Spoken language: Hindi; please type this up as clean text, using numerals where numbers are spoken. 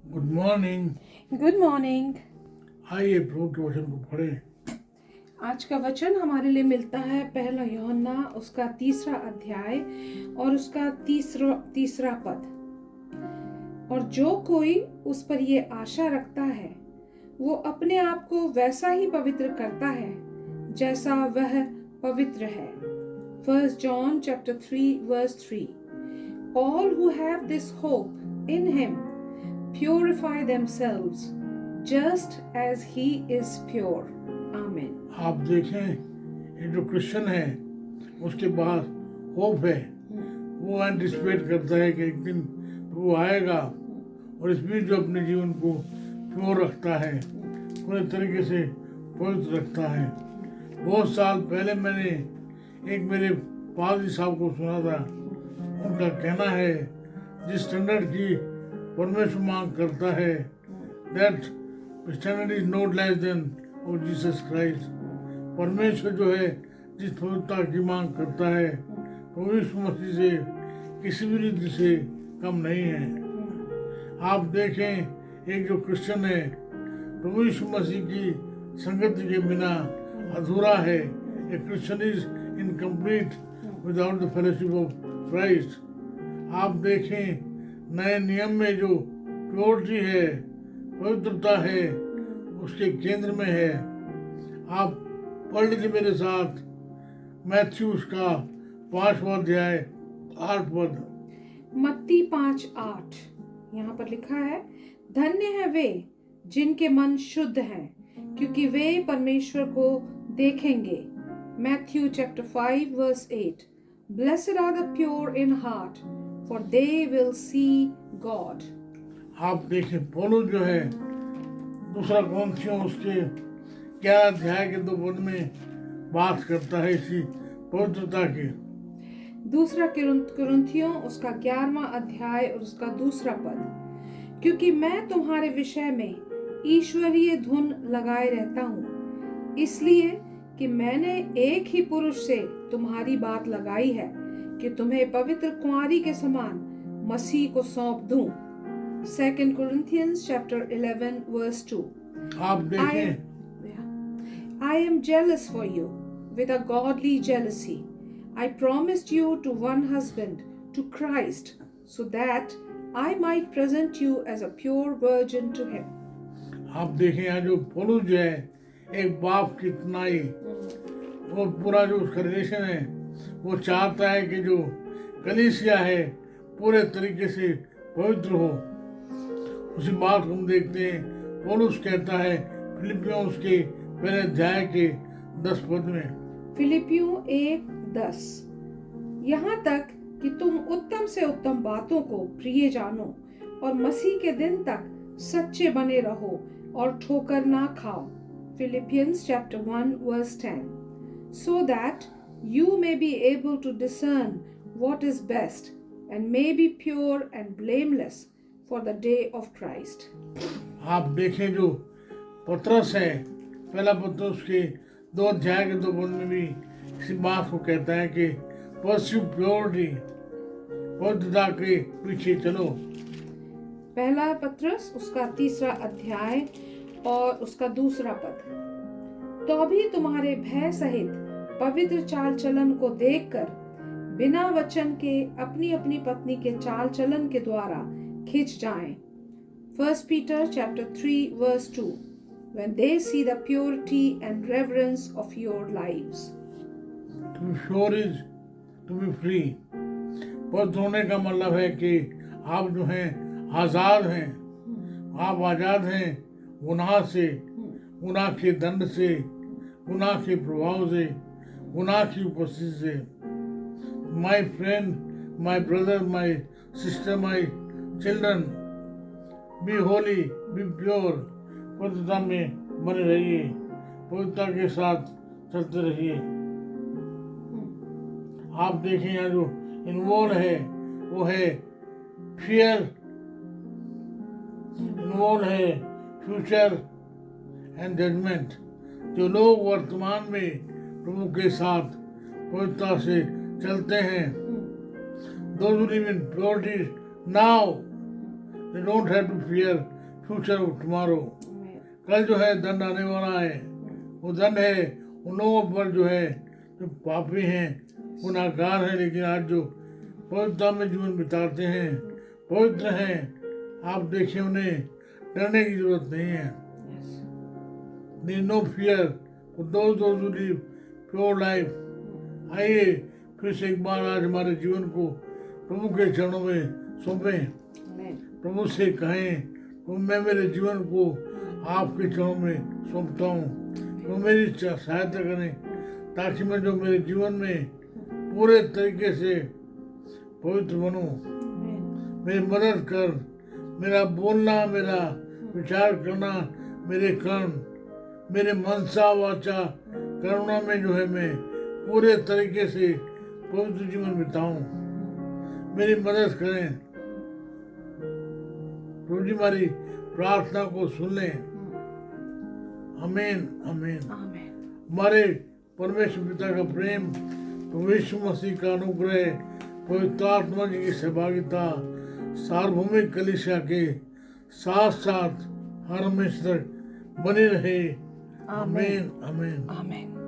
Good morning. Good morning. आइए प्रभु के वचन को पढ़ें। आज का वचन हमारे लिए मिलता है पहला यूहन्ना उसका 3 अध्याय और उसका तीसरा पद। और जो कोई उस पर ये आशा रखता है वो अपने आप को वैसा ही पवित्र करता है जैसा वह पवित्र है। 1 John chapter 3 verse 3. All who have this hope in him purify themselves just as he is pure. Amen. आप देखें, ये जो क्रिश्चियन है उसके पास होप है। वो एंटिसिपेट करता है कि एक दिन वो आएगा और इस बीच जो अपने जीवन को प्योर रखता है, पूरे तरीके से पवित्र रखता है। बहुत साल पहले मैंने एक मेरे पादरी साहब को सुना था। उनका कहना है जिस स्टैंडर्ड की परमेश्वर मांग करता है, that standard is not less than of Jesus Christ. परमेश्वर जो है जिस पवित्रता की मांग करता है वो यीशु मसीह से किसी भी रीति से कम नहीं है। आप देखें, एक जो क्रिश्चियन है प्रभु यीशु मसीह की संगति के बिना अधूरा है। ए Christian is incomplete without the fellowship of Christ. आप देखें, नए नियम में जो प्योरिटी है, पवित्रता है, उसके केंद्र में है। आप पढ़ लीजिए मेरे साथ मैथ्यू उसका 5वां अध्याय 8 पद। मत्ती 5:8 यहाँ पर लिखा है, धन्य है वे जिनके मन शुद्ध हैं क्योंकि वे परमेश्वर को देखेंगे। Matthew chapter 5 verse 8. Blessed are the pure in heart, for they will see God. आप देखें, पौलुस जो है दूसरा कौंथियों उसके 11 अध्याय के 2 पद में बात करता है इसी पवित्रता की। दूसरा कुरिन्थियों उसका 11वां अध्याय और उसका 2 पद। क्योंकि मैं तुम्हारे विषय में ईश्वरीय धुन लगाए रहता हूँ, इसलिए कि मैंने एक ही पुरुष से तुम्हारी बात लगाई है कि तुम्हें पवित्र कुंवारी के समान मसीह को सौंप दूं। 2 Corinthians chapter 11 verse 2. आप देखें, I am jealous for you with a godly jealousy. I promised you to one husband, to Christ, so that I might present you as a pure virgin to him. आप देखें यहाँ जो पौलुस जो है एक बाप की तनाई, वो पूरा जो उसका रिलेशन है वो चाहता है कि जो कलीसिया है पूरे तरीके से पवित्र हो। उसी बात को हम देखते हैं, पौलुस कहता है फिलिपियों उसके पहले अध्याय के 10 पद में। फिलिपियों 1:10। यहाँ तक कि तुम उत्तम से उत्तम बातों को प्रिय जानो और मसीह के दिन तक सच्चे बने रहो और ठोकर ना खाओ। Philippians chapter 1 verse 10. So that you may be able to discern what is best and may be pure and blameless for the day of Christ. आप देखें जो पतरस है, पहला पतरस के 2 अध्याय के 2 पद में भी इसी बात को कहता है कि परस्यू प्योरिटी, पवित्रता के पीछे चलो। पहला पतरस उसका 3 अध्याय और उसका 2 पद। तो भी तुम्हारे भय सहित पवित्र चाल चलन को देखकर बिना वचन के अपनी अपनी पत्नी के चाल चलन के द्वारा खिंच जाएं। 1 Peter chapter 3 verse 2. When they see the purity and reverence of your lives. To be sure is to be free. पवित्र होने का मतलब है कि आप जो हैं आज़ाद हैं। आप आज़ाद हैं गुनाह से, गुनाह के दंड से, गुनाह के प्रभाव से, गुनाह की उपस्थिति से। My friend, my brother, my sister, my children, be holy, be pure. पवित्रता में बने रहिए, पवित्रता के साथ चलते रहिए। आप देखें यहाँ जो इन्वॉल्व है वो है फियर, इन्वॉल्व है फ्यूचर एंड जजमेंट। जो लोग वर्तमान में प्रभु के साथ पवित्रता से चलते हैं, those who live in purity now They don't have to fear future of tomorrow. कल जो है दंड आने वाला है, वो दंड है उन लोगों पर जो है जो पापी हैं, गुनाहगार हैं, लेकिन आज जो पवित्रता में जीवन बिताते हैं, पवित्र हैं, आप देखिए उन्हें डरने की जरूरत नहीं है. There is no fear for those who live pure life. आइए फिर से एक बार आज हमारे जीवन को प्रभु के चरणों में सौंपें. प्रभु से कहें तो मैं मेरे जीवन को आपके चरणों में सौंपता हूँ. तो मेरी सहायता करें ताकि मैं जो मेरे जीवन में पूरे तरीके से पवित्र बनूं. मेरी मदद कर. मेरा बोलना, मेरा विचार करना, मेरे कर्म, मेरे मनसा वाचा करुणा में जो है मैं पूरे तरीके से पवित्र जीवन बिताऊं. मेरी मदद करें. प्रभु जी हमारी प्रार्थना को सुन लें. आमीन आमीन. हमारे परमेश्वर पिता का प्रेम, प्रभु यीशु मसीह का अनुग्रह, पवित्र आत्मा जी की सहभागिता सार्वभौमिक कलीसिया के साथ साथ हर हमेशा तक बनी रहे. आमीन आमीन.